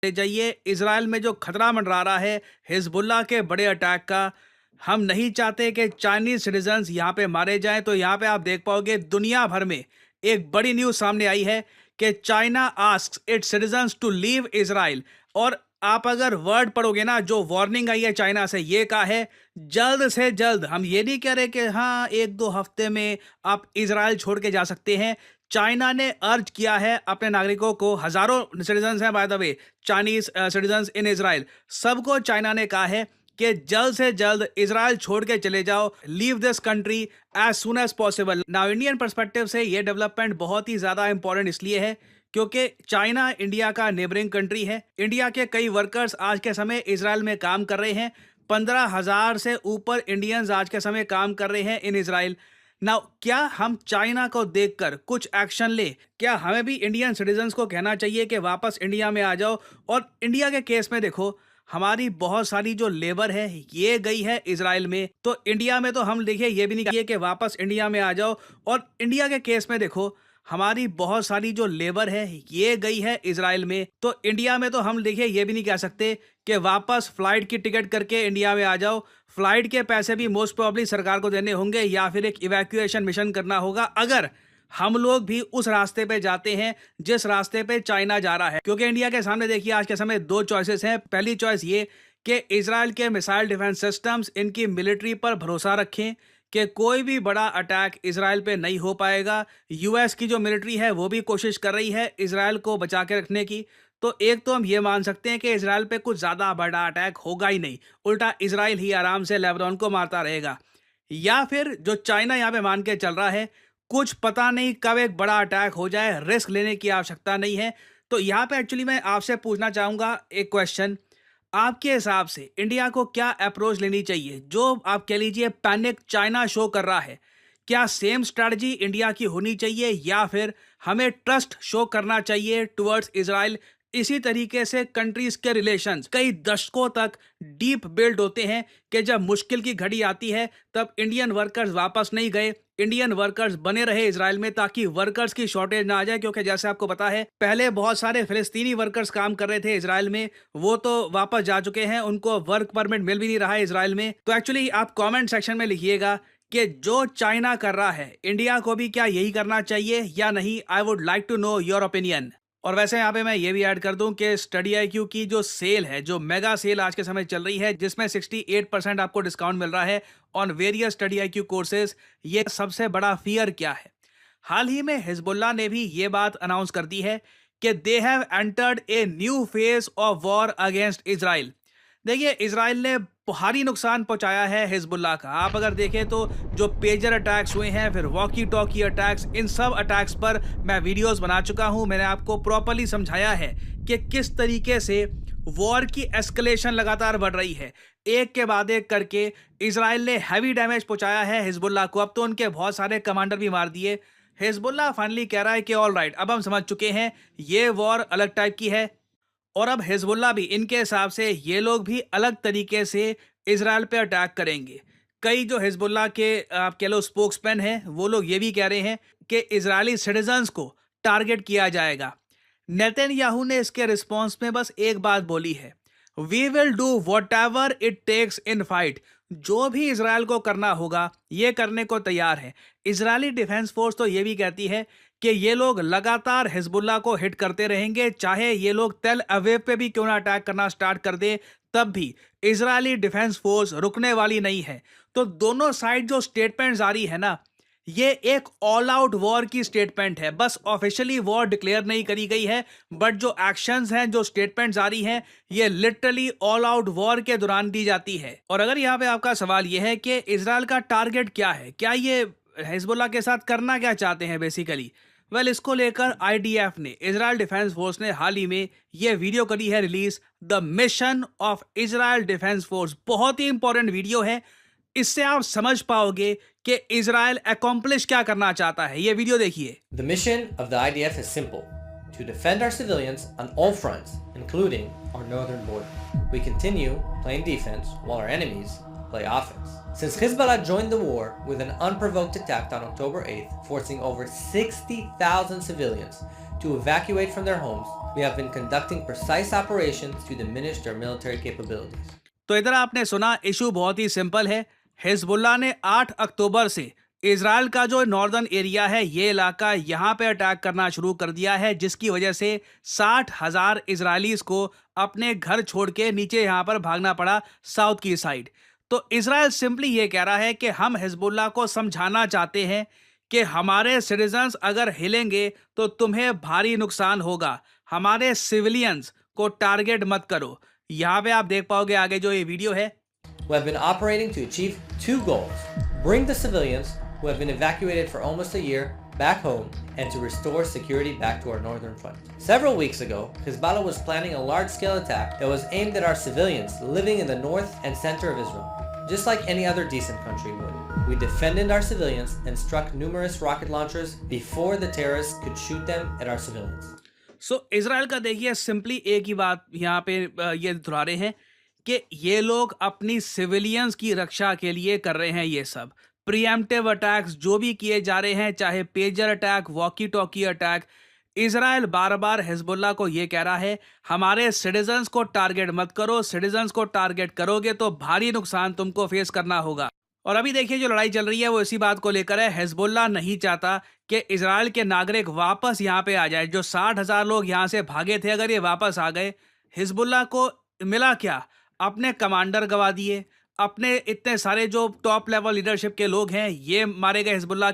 ले जाइए। इजराइल में जो खतरा मंडरा रहा है हिजबुल्लाह के बड़े अटैक का, हम नहीं चाहते कि चाइनीज सिटीजन्स यहाँ पे मारे जाएं। तो यहाँ पे आप देख पाओगे दुनिया भर में एक बड़ी न्यूज़ सामने आई है कि China asks its citizens to leave Israel. और आप अगर वर्ड पढ़ोगे ना, जो वार्निंग आई है चाइना से, ये कहा है जल्द से जल्द। हम ये नहीं कह रहे कि हाँ एक दो हफ्ते में आप इजराइल छोड़ के जा सकते हैं। चाइना ने अर्ज किया है अपने नागरिकों को, हजारों सिटीजन्स हैं by the way, Chinese citizens in Israel, सबको चाइना ने कहा है कि जल्द से जल्द इजराइल छोड़ के चले जाओ, leave this country as soon as possible. Now Indian perspective से ये डेवलपमेंट बहुत ही ज्यादा इंपॉर्टेंट इसलिए है क्योंकि चाइना इंडिया का नेबरिंग कंट्री है। इंडिया के कई वर्कर्स आज के समय इजराइल में काम कर रहे हैं। 15,000 से ऊपर इंडियंस आज के समय काम कर रहे हैं इन इजराइल। नाउ क्या हम चाइना को देखकर कुछ एक्शन ले? क्या हमें भी इंडियन सिटीजन्स को कहना चाहिए कि वापस इंडिया में आ जाओ? और इंडिया के केस में देखो, हमारी बहुत सारी जो लेबर है ये गई है इजराइल में, तो इंडिया में तो हम देखिए ये भी नहीं कहिए कि वापस इंडिया में आ जाओ। और इंडिया के केस में देखो, हमारी बहुत सारी जो लेबर है ये गई है इजराइल में, तो इंडिया में तो हम देखिए ये भी नहीं कह सकते कि वापस फ्लाइट की टिकट करके इंडिया में आ जाओ। फ्लाइट के पैसे भी मोस्ट प्रोबेबली सरकार को देने होंगे या फिर एक इवैक्यूएशन मिशन करना होगा, अगर हम लोग भी उस रास्ते पे जाते हैं जिस रास्ते पे चाइना जा रहा है। क्योंकि इंडिया के सामने देखिए आज के समय दो चॉइसेस हैं। पहली चॉइस ये कि इजराइल के मिसाइल डिफेंस सिस्टम्स, इनकी मिलिट्री पर भरोसा रखें कि कोई भी बड़ा अटैक इजराइल पे नहीं हो पाएगा। यूएस की जो मिलिट्री है वो भी कोशिश कर रही है इजराइल को बचा के रखने की। तो एक तो हम ये मान सकते हैं कि इजराइल पे कुछ ज़्यादा बड़ा अटैक होगा ही नहीं, उल्टा इजराइल ही आराम से लेबनान को मारता रहेगा। या फिर जो चाइना यहाँ पे मान के चल रहा है, कुछ पता नहीं कब एक बड़ा अटैक हो जाए, रिस्क लेने की आवश्यकता नहीं है। तो यहाँ पे एक्चुअली मैं आपसे पूछना चाहूँगा एक क्वेश्चन, आपके हिसाब से इंडिया को क्या अप्रोच लेनी चाहिए? जो आप कह लीजिए पैनिक चाइना शो कर रहा है, क्या सेम स्ट्रैटेजी इंडिया की होनी चाहिए या फिर हमें ट्रस्ट शो करना चाहिए टुवर्ड्स इजराइल? इसी तरीके से कंट्रीज के रिलेशंस कई दशकों तक डीप बिल्ड होते हैं कि जब मुश्किल की घड़ी आती है तब इंडियन वर्कर्स वापस नहीं गए, इंडियन वर्कर्स बने रहे इजराइल में ताकि वर्कर्स की शॉर्टेज ना आ जाए। क्योंकि जैसे आपको पता है पहले बहुत सारे फिलिस्तीनी वर्कर्स काम कर रहे थे इजराइल में, वो तो वापस जा चुके हैं, उनको वर्क परमिट मिल भी नहीं रहा है इजराइल में। तो एक्चुअली आप कमेंट सेक्शन में लिखिएगा कि जो चाइना कर रहा है इंडिया को भी क्या यही करना चाहिए या नहीं। I would like to know your opinion. और वैसे यहाँ पे मैं ये भी ऐड कर दूं कि स्टडी आईक्यू की जो सेल है, जो मेगा सेल आज के समय चल रही है, जिसमें 68% आपको डिस्काउंट मिल रहा है on various study IQ courses, ये सबसे बड़ा फियर क्या है? हाल ही में हिजबुल्लाह ने भी ये बात अनाउंस कर दी है कि they have entered a new phase of war against Israel. देखिए इजराइल ने भारी नुकसान पहुंचाया है हिजबुल्लाह का। आप अगर देखें तो जो पेजर अटैक्स हुए हैं, फिर वॉकी टॉकी अटैक्स, इन सब अटैक्स पर मैं वीडियोस बना चुका हूं। मैंने आपको प्रॉपर्ली समझाया है कि किस तरीके से वॉर की एस्केलेशन लगातार बढ़ रही है। एक के बाद एक करके इजराइल ने हैवी डैमेज पहुंचाया है हिजबुल्लाह को। अब तो उनके बहुत सारे कमांडर भी मार दिए। हिजबुल्लाह फाइनली कह रहा है कि ऑल राइट, अब हम समझ चुके हैं ये वॉर अलग टाइप की है और अब हिजबुल्लाह भी इनके हिसाब से ये लोग भी अलग तरीके से इजराइल पे अटैक करेंगे। कई जो हिजबुल्लाह के आप कह लो स्पोक्समैन हैं, वो लोग ये भी कह रहे हैं कि इजरायली सिटीजन्स को टारगेट किया जाएगा। नेतन्याहू ने इसके रिस्पॉन्स में बस एक बात बोली है, we will do what it takes in fight. जो भी इसराइल को करना होगा ये करने को तैयार है। इजरायली डिफेंस फोर्स तो ये भी कहती है कि ये लोग लगातार हिजबुल्लाह को हिट करते रहेंगे, चाहे ये लोग तेल अवीव पे भी क्यों ना अटैक करना स्टार्ट कर दे, तब भी इजरायली डिफेंस फोर्स रुकने वाली नहीं है। तो दोनों साइड जो स्टेटमेंट जारी है ना, ये एक ऑल आउट वॉर की स्टेटमेंट है। बस ऑफिशियली वॉर डिक्लेयर नहीं करी गई है, बट जो एक्शंस हैं, जो स्टेटमेंट जारी हैं, ये लिटरली ऑल आउट वॉर के दौरान दी जाती है। और अगर यहाँ पे आपका सवाल ये है कि इजराइल का टारगेट क्या है, क्या ये हिजबुल्लाह के साथ करना क्या चाहते हैं बेसिकली, वेल इसको लेकर आईडीएफ ने, इजराइल डिफेंस फोर्स ने हाल ही में ये वीडियो करी है release, the mission of Israel defence force. बहुत ही इंपॉर्टेंट वीडियो है, इससे आप समझ पाओगे कि इजराइल अकॉम्प्लिश क्या करना चाहता है। ये वीडियो देखिए। The mission of the IDF is simple: to defend our civilians on all fronts, including our northern border. We continue playing defense while our enemies play offense. Since Hezbollah joined the war with an unprovoked attack on October 8th, forcing over 60,000 civilians to evacuate from their homes, we have been conducting precise operations to diminish their military capabilities. तो इधर आपने सुना, issue बहुत ही simple है। Hezbollah ने 8 अक्टूबर से Israel का जो नॉर्दर्न एरिया है, ये इलाका, यहाँ पे अटैक करना शुरू कर दिया है, जिसकी वजह से 60,000 इजरायलीज को अपने घर छोड़ के नीचे यहाँ पर भागना पड़ा साउथ की साइड। तो इजराइल सिंपली ये कह रहा है कि हम हिजबुल्लाह को समझाना चाहते हैं कि हमारे सिटीजन्स अगर हिलेंगे तो तुम्हें भारी नुकसान होगा, हमारे सिविलियंस को टारगेट मत करो। यहाँ पे आप देख पाओगे आगे जो ये वीडियो है। We have been operating to achieve two goals: bring the civilians who have been evacuated for almost a year back home and to restore security back to our northern front. Several weeks ago, Hezbollah was planning a large-scale attack that was aimed at our civilians living in the north and center of Israel. Just like any other decent country would, we defended our civilians and struck numerous rocket launchers before the terrorists could shoot them at our civilians. So Israel का देखिए simply एक ही बात यहाँ पे ये दोहरा रहे हैं कि ये लोग अपनी सिविलियंस की रक्षा के लिए कर रहे हैं ये सब प्रीएम्प्टिव अटैक्स जो भी किए जा रहे हैं, चाहे pager attack, walkie talkie attack. Israel बार बार हिजबुल्लाह को ये कह रहा है हमारे सिटीजन्स को टारगेट मत करो, सिटीजन्स को टारगेट करोगे तो भारी नुकसान तुमको फेस करना होगा। और अभी देखिए जो लड़ाई चल रही है वो इसी बात को लेकर है। हिजबुल्लाह नहीं चाहता कि इजराइल के नागरिक वापस यहाँ पे आ जाए। जो 60,000 लोग यहाँ से भागे थे, अगर ये वापस आ गए, हिजबुल्लाह को मिला क्या? अपने कमांडर गवा दिए, अपने इतने सारे जो टॉप लेवल लीडरशिप के लोग हैं ये मारे गए हिजबुल्लाह